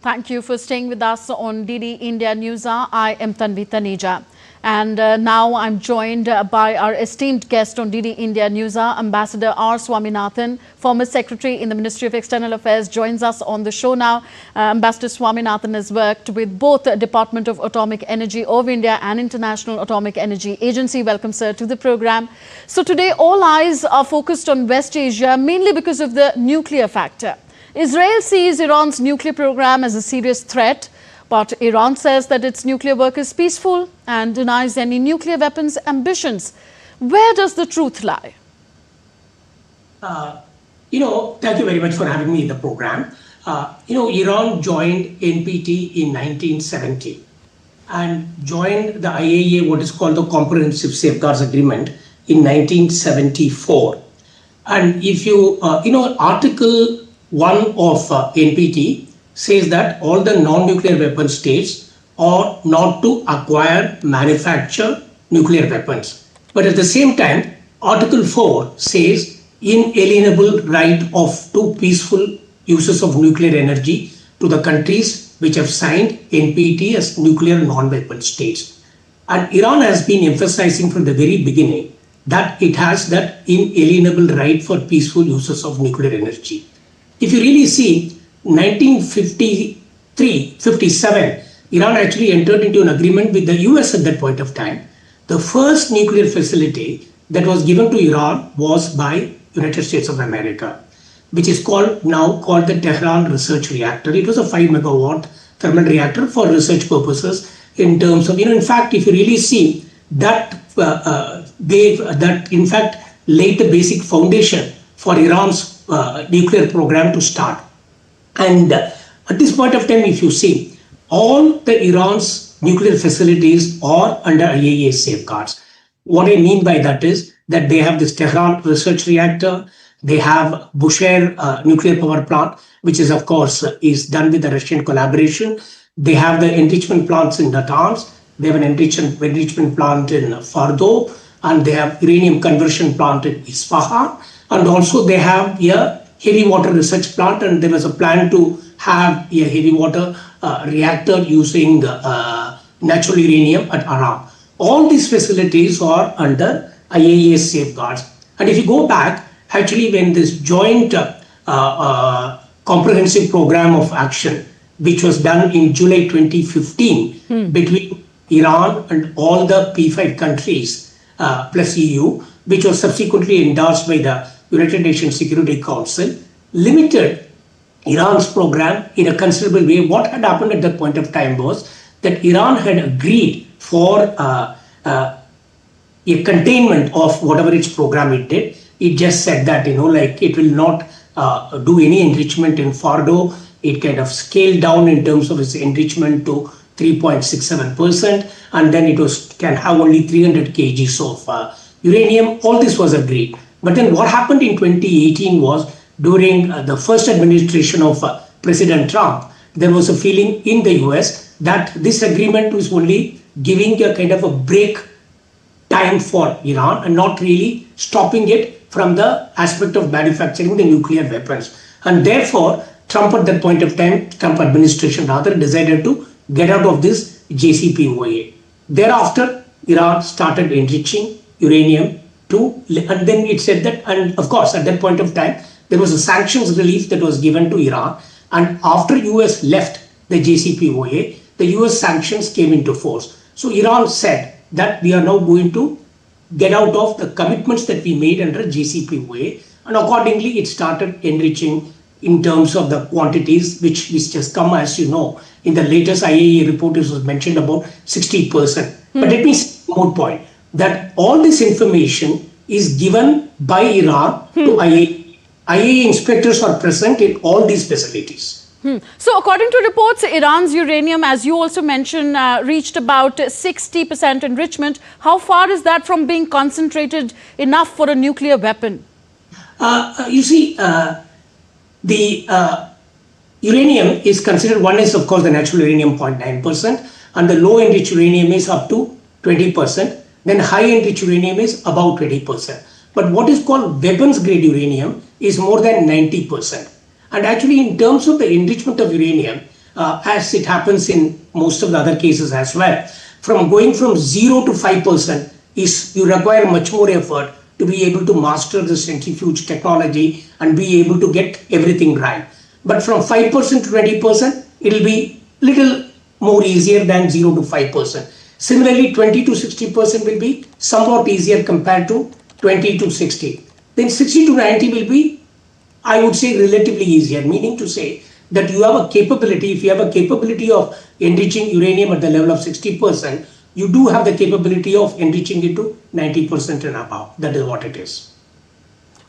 Thank you for staying with us on DD India News Hour. I am Tanvi Taneja. And now I'm joined by our esteemed guest on DD India News Hour, Ambassador R. Swaminathan, former Secretary in the Ministry of External Affairs, joins us on the show now. Ambassador Swaminathan has worked with both the Department of Atomic Energy of India and International Atomic Energy Agency. Welcome, sir, to the program. So today, all eyes are focused on West Asia, mainly because of the nuclear factor. Israel sees Iran's nuclear program as a serious threat, but Iran says that its nuclear work is peaceful and denies any nuclear weapons ambitions. Where does the truth lie? Thank you very much for having me in the program. Iran joined NPT in 1970 and joined the IAEA, what is called the Comprehensive Safeguards Agreement, in 1974. And if Article 1 of NPT says that all the non-nuclear weapon states are not to acquire, manufacture nuclear weapons. But at the same time, Article 4 says inalienable right to peaceful uses of nuclear energy to the countries which have signed NPT as nuclear non-weapon states. And Iran has been emphasizing from the very beginning that it has that inalienable right for peaceful uses of nuclear energy. If you really see, 1953-57, Iran actually entered into an agreement with the US at that point of time. The first nuclear facility that was given to Iran was by United States of America, which is now called the Tehran Research Reactor. It was a 5 megawatt thermal reactor for research purposes in terms of, in fact, if you really see that, in fact, laid the basic foundation for Iran's nuclear program to start. And at this point of time, if you see, all the Iran's nuclear facilities are under IAEA safeguards. What I mean by that is that they have this Tehran Research Reactor, they have Bushehr nuclear power plant, which is, of course, is done with the Russian collaboration. They have the enrichment plants in Natanz, they have an enrichment plant in Fordo, and they have uranium conversion plant in Isfahan. And also they have a heavy water research plant, and there was a plan to have a heavy water reactor using natural uranium at Aram. All these facilities are under IAEA safeguards. And if you go back, actually when this joint comprehensive program of action, which was done in July 2015 between Iran and all the P5 countries plus EU, which was subsequently endorsed by the United Nations Security Council, limited Iran's program in a considerable way. What had happened at that point of time was that Iran had agreed for a containment of whatever its program it did. It just said that, it will not do any enrichment in Fordo. It kind of scaled down in terms of its enrichment to 3.67%, and then it can have only 300 kgs of uranium. All this was agreed. But then what happened in 2018 was, during the first administration of President Trump, there was a feeling in the US that this agreement was only giving a kind of a break time for Iran and not really stopping it from the aspect of manufacturing the nuclear weapons. And therefore, Trump at that point of time, Trump administration rather, decided to get out of this JCPOA. Thereafter, Iran started enriching uranium and then it said that, and of course, at that point of time, there was a sanctions relief that was given to Iran. And after US left the JCPOA, the US sanctions came into force. So Iran said that we are now going to get out of the commitments that we made under JCPOA. And accordingly, it started enriching in terms of the quantities, which has come, as you know, in the latest IAEA report, it was mentioned about 60%. But let me say one more point, that all this information is given by Iran to IAEA. IAEA inspectors are present in all these facilities. So according to reports, Iran's uranium, as you also mentioned, reached about 60% enrichment. How far is that from being concentrated enough for a nuclear weapon? The uranium is considered, one is of course the natural uranium 0.9%, and the low enriched uranium is up to 20%. Then high enriched uranium is about 20%. But what is called weapons grade uranium is more than 90%. And actually, in terms of the enrichment of uranium, as it happens in most of the other cases as well. Going from 0 to 5% is you require much more effort to be able to master the centrifuge technology and be able to get everything right. But from 5% to 20%, it will be little more easier than 0 to 5%. Similarly, 20 to 60% will be somewhat easier compared to 20 to 60. Then 60 to 90 will be, I would say, relatively easier, meaning to say that you have a capability, if you have a capability of enriching uranium at the level of 60%, you do have the capability of enriching it to 90% and above. That is what it is.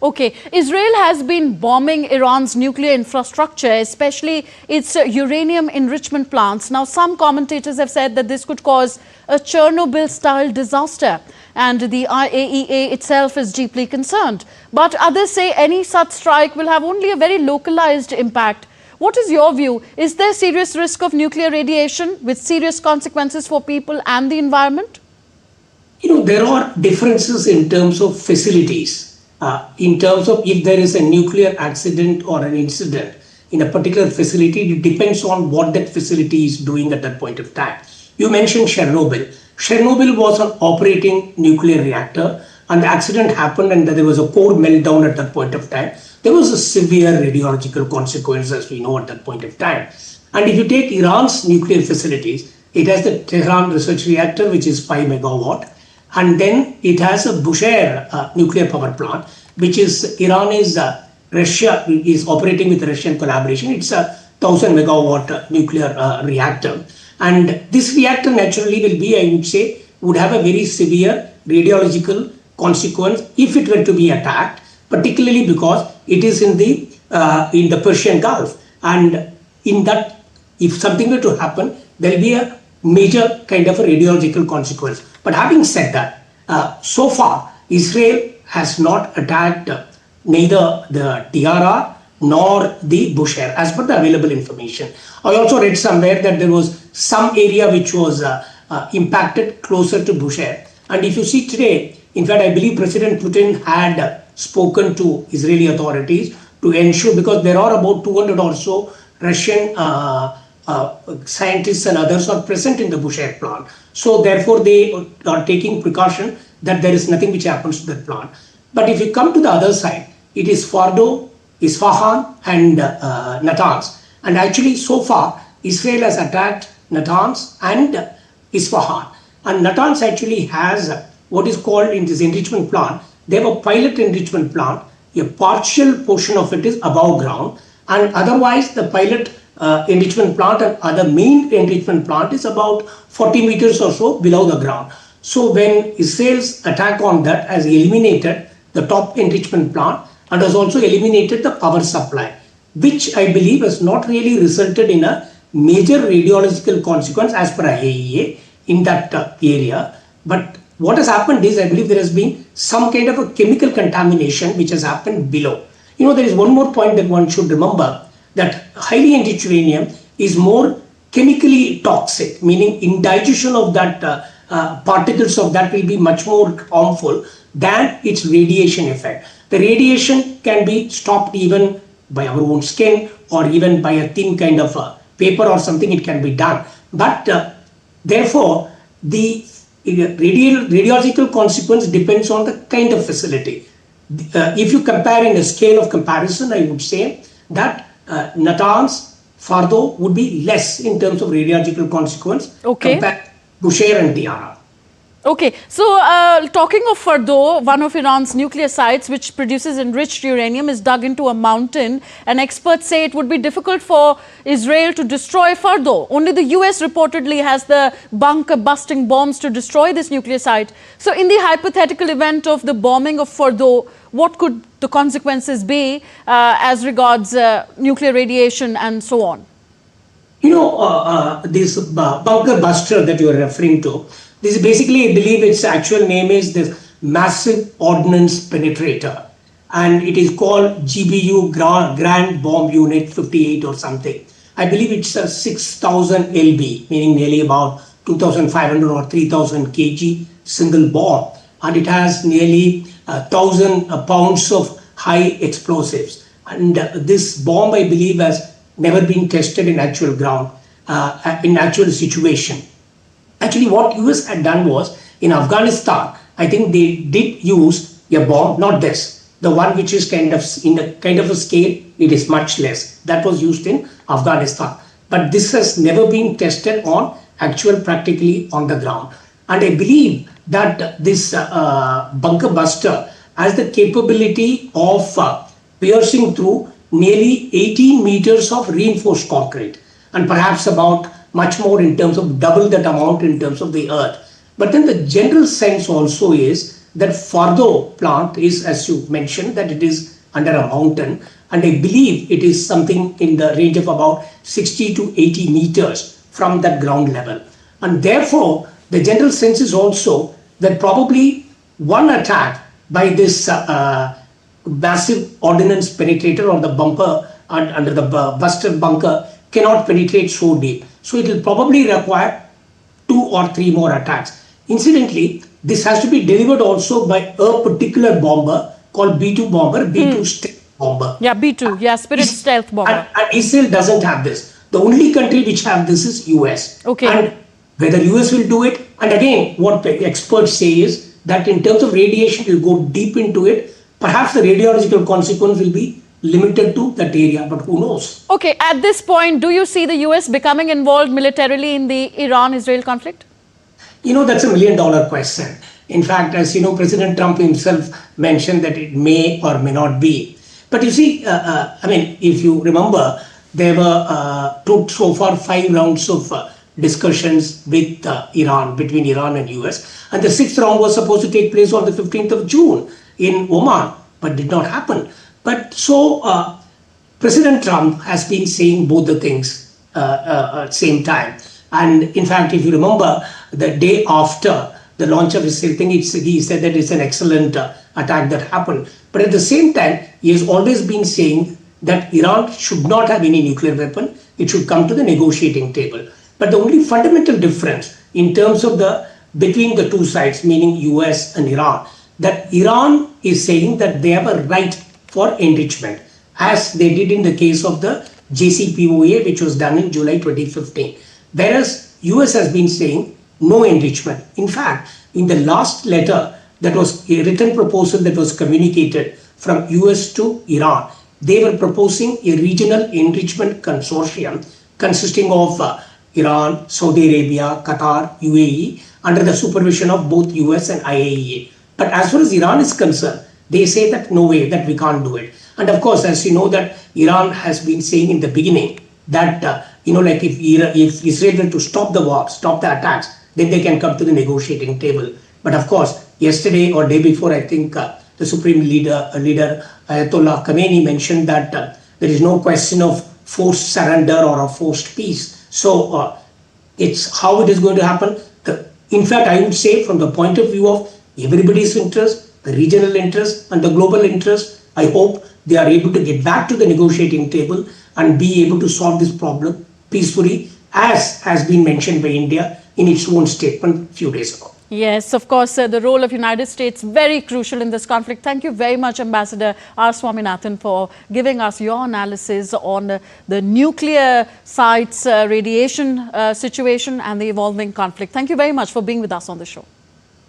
Okay, Israel has been bombing Iran's nuclear infrastructure, especially its uranium enrichment plants. Now, some commentators have said that this could cause a Chernobyl-style disaster, and the IAEA itself is deeply concerned. But others say any such strike will have only a very localized impact. What is your view? Is there serious risk of nuclear radiation with serious consequences for people and the environment? There are differences in terms of facilities. In terms of if there is a nuclear accident or an incident in a particular facility, it depends on what that facility is doing at that point of time. You mentioned Chernobyl. Chernobyl was an operating nuclear reactor, and the accident happened and there was a core meltdown at that point of time. There was a severe radiological consequence, as we know, at that point of time. And if you take Iran's nuclear facilities, it has the Tehran Research Reactor, which is 5 megawatt. And then it has a Bushehr nuclear power plant, which is Russia is operating with Russian collaboration. It's a 1000 megawatt nuclear reactor. And this reactor naturally will be, I would say, would have a very severe radiological consequence if it were to be attacked, particularly because it is in the Persian Gulf. And in that, if something were to happen, there will be a major kind of a radiological consequence. But having said that, so far, Israel has not attacked neither the TRR nor the Bushehr, as per the available information. I also read somewhere that there was some area which was impacted closer to Bushehr. And if you see today, in fact, I believe President Putin had spoken to Israeli authorities to ensure, because there are about 200 or so Russian scientists and others are present in the Bushehr plant. So therefore, they are taking precaution that there is nothing which happens to that plant. But if you come to the other side, it is Fordo, Isfahan and Natanz. And actually, so far, Israel has attacked Natanz and Isfahan. And Natanz actually has what is called in this enrichment plant, they have a pilot enrichment plant. A partial portion of it is above ground, and otherwise the pilot enrichment plant and other main enrichment plant is about 40 meters or so below the ground. So when Israel's attack on that has eliminated the top enrichment plant and has also eliminated the power supply, which I believe has not really resulted in a major radiological consequence as per IAEA in that area. But what has happened is, I believe there has been some kind of a chemical contamination which has happened below. There is one more point that one should remember, that highly enriched uranium is more chemically toxic, meaning indigestion of that particles of that will be much more harmful than its radiation effect. The radiation can be stopped even by our own skin or even by a thin kind of paper or something, it can be done. But therefore, the radiological consequence depends on the kind of facility. If you compare in a scale of comparison, I would say that Natanz, Fordo would be less in terms of radiological consequence compared to Bushehr and Tiara. Okay, so talking of Fordo, one of Iran's nuclear sites which produces enriched uranium is dug into a mountain, and experts say it would be difficult for Israel to destroy Fordo. Only the US reportedly has the bunker-busting bombs to destroy this nuclear site. So in the hypothetical event of the bombing of Fordo, what could the consequences be as regards nuclear radiation and so on? This bunker buster that you are referring to, this is basically, I believe its actual name is this Massive Ordnance Penetrator, and it is called GBU Grand Bomb Unit 58 or something. I believe it's a 6,000 lb, meaning nearly about 2,500 or 3,000 kg single bomb, and it has nearly 1,000 pounds of high explosives. And this bomb, I believe, has never been tested in actual ground. in actual situation. Actually, what US had done was, in Afghanistan, I think they did use a bomb, not this, the one which is kind of in a kind of a scale, it is much less. That was used in Afghanistan. But this has never been tested on actual practically on the ground. And I believe that this bunker buster has the capability of piercing through nearly 18 meters of reinforced concrete, and perhaps about much more in terms of double that amount in terms of the earth. But then the general sense also is that Fardo plant is, as you mentioned, that it is under a mountain, and I believe it is something in the range of about 60 to 80 meters from that ground level. And therefore, the general sense is also that probably one attack by this massive ordnance penetrator or the bumper under the buster bunker cannot penetrate so deep. So it will probably require 2 or 3 more attacks. Incidentally, this has to be delivered also by a particular bomber called B-2 bomber, B-2 stealth bomber. Yeah, B-2, yeah, Spirit stealth bomber. And Israel doesn't have this. The only country which have this is US. Okay. And whether US will do it, and again, what the experts say is that in terms of radiation, it will go deep into it. Perhaps the radiological consequence will be limited to that area, but who knows? Okay, at this point, do you see the US becoming involved militarily in the Iran-Israel conflict? You know, that's $1 million question. In fact, as you know, President Trump himself mentioned that it may or may not be. But you see, I mean, if you remember, there were took so far 5 rounds of discussions with Iran, between Iran and US. And the 6th round was supposed to take place on the 15th of June in Oman, but did not happen. But so President Trump has been saying both the things at the same time. And in fact, if you remember, the day after the launch of his thing, he said that it's an excellent attack that happened. But at the same time, he has always been saying that Iran should not have any nuclear weapon. It should come to the negotiating table. But the only fundamental difference in terms of between the two sides, meaning US and Iran, that Iran is saying that they have a right for enrichment, as they did in the case of the JCPOA, which was done in July 2015. Whereas US has been saying no enrichment. In fact, in the last letter, that was a written proposal that was communicated from US to Iran, they were proposing a regional enrichment consortium consisting of Iran, Saudi Arabia, Qatar, UAE, under the supervision of both US and IAEA. But as far as Iran is concerned, they say that no way, that we can't do it. And of course, as you know, that Iran has been saying in the beginning that, like if Israel were to stop the war, stop the attacks, then they can come to the negotiating table. But of course, yesterday or day before, I think the Supreme Leader Ayatollah Khamenei mentioned that there is no question of forced surrender or a forced peace. So it's how it is going to happen. In fact, I would say from the point of view of everybody's interest, the regional interest and the global interest, I hope they are able to get back to the negotiating table and be able to solve this problem peacefully, as has been mentioned by India in its own statement a few days ago. Yes, of course, the role of United States very crucial in this conflict. Thank you very much, Ambassador R. Swaminathan, for giving us your analysis on the nuclear sites, radiation situation and the evolving conflict. Thank you very much for being with us on the show.